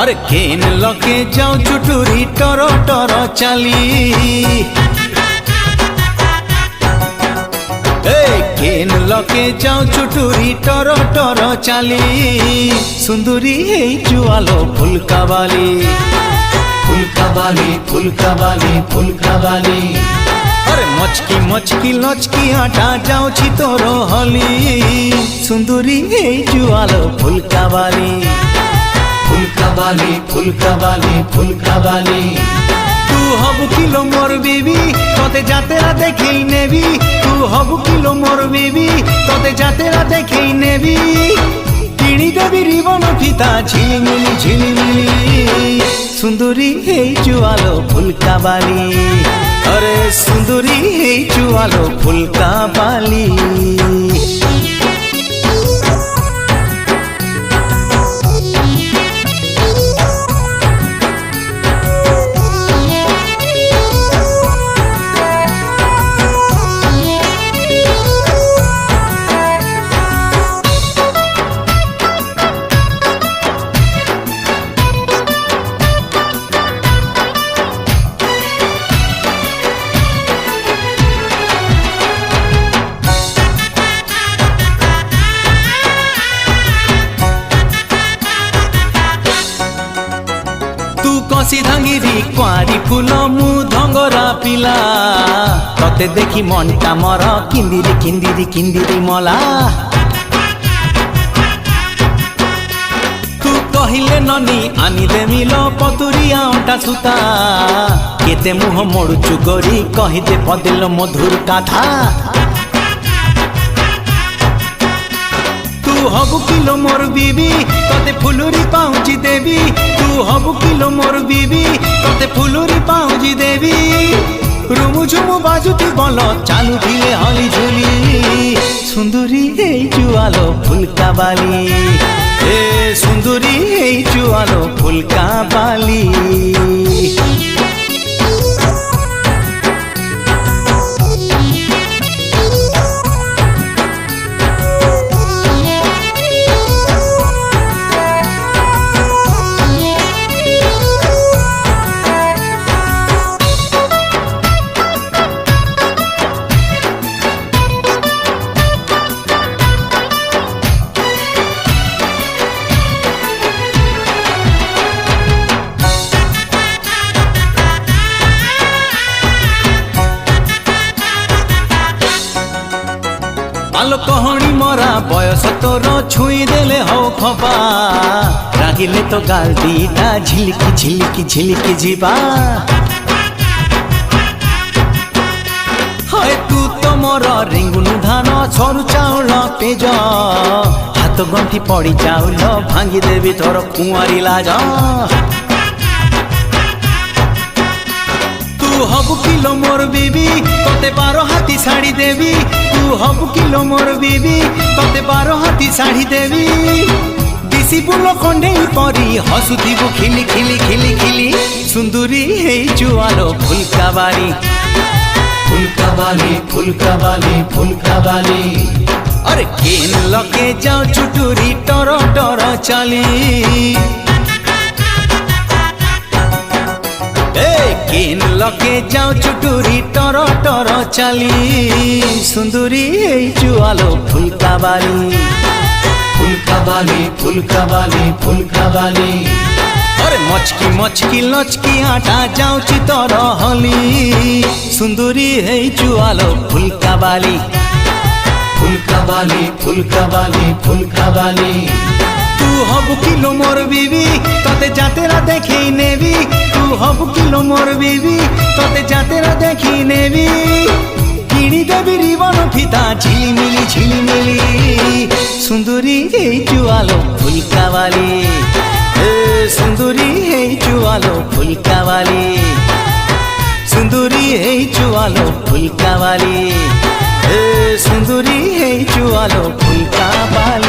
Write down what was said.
अरे केन लगे जाओ चुटुरी टर टर चाली केन लगे जाओ चुटुरी टर टर चाली सुंदरी हे जुआलो फुलका बाली फुलका बाली फुलका बाली फुलका बाली अरे मचकी मचकी लचकी आटा जाओ छि तोर हली सुंदरी हे जुआलो फुलका बाली फुलका बाली फुलका बाली फुलका बाली तू हब किलो मोर बीबी तोते जातेरा देखी नेबी तू हब किलो मोर बीबी तोते जातेरा देखी नेबी किणी देवी रिबन फिता झिलिमिली सुंदरी हे जुआलो फुलका बाली अरे सुंदरी हे जुआलो फुलका बाली कसी धांगिरी कुआरी फूल मु धंगरा पिला तते देखी मनटा मर किंदिरी किंदिरी किंदिरी मला तू कहिले ननी आनी देमिल पतुरिया अंटा सुता केते मुह मोड़ुचु गरी कहिदे पदेल मधुर कथा तू हबु किलो मोर बीबी तते फुलुरी पाउची देवी तू हबु किलो मोर बीबी तते फुलुरी पाउची देवी रुमु झुमु बाजुती बल चालू थिले हली झुली सुंदरी हे जुआलो फुलका बाली ए सुंदरी हे जुआलो फुलका बाली आलो कहणी मरा बयस तोर छुई देले हो खपा रागिले तो गाल दीटा झिलिकी झिलिकी झिलिकी जीवा हाय तू तो मोर रिंगुनु धान छरु चाउल पेज हाथ गंठी पड़ी चाउल भांगी देवी तोर कुआरी लाज तू हबु किलो मोर बीबी तोते 12 हाथी साड़ी देवी तू हबु किलो मोर बीबी तोते 12 हाथी साड़ी देवी दिसी बुलो खंडे परी हसुथिबु खिली खिली खिली खिली सुंदरी हे जुआलो फुलका बाली फुलका बाली फुलका बाली फुलका बाली अरे केन लगे जाओ चुटुरी टर टर चाली केन लगे जाओ चुटुरी टर टर चाली सुंदरी हे जुआलो फुलका बाली फुलका बाली फुलका बाली फुलका बाली अरे मचकी मचकी लचकी आटा जाओ छि तोर हली सुंदरी हे जुआलो फुलका बाली फुलका बाली फुलका बाली फुलका बाली तू हबु किलो मोर बीबी तते जातेरा देखी नेबी तू हबु किलो मोर बीबी तते जातेरा देखी नेबी किणी देवी रिबन फिता झिलिमिली सुंदरी हे जुआलो फुलका बाली ए सुंदरी हे जुआलो फुलका बाली सुंदरी हे जुआलो फुलका बाली ए सुंदरी हे जुआलो फुलका बाली।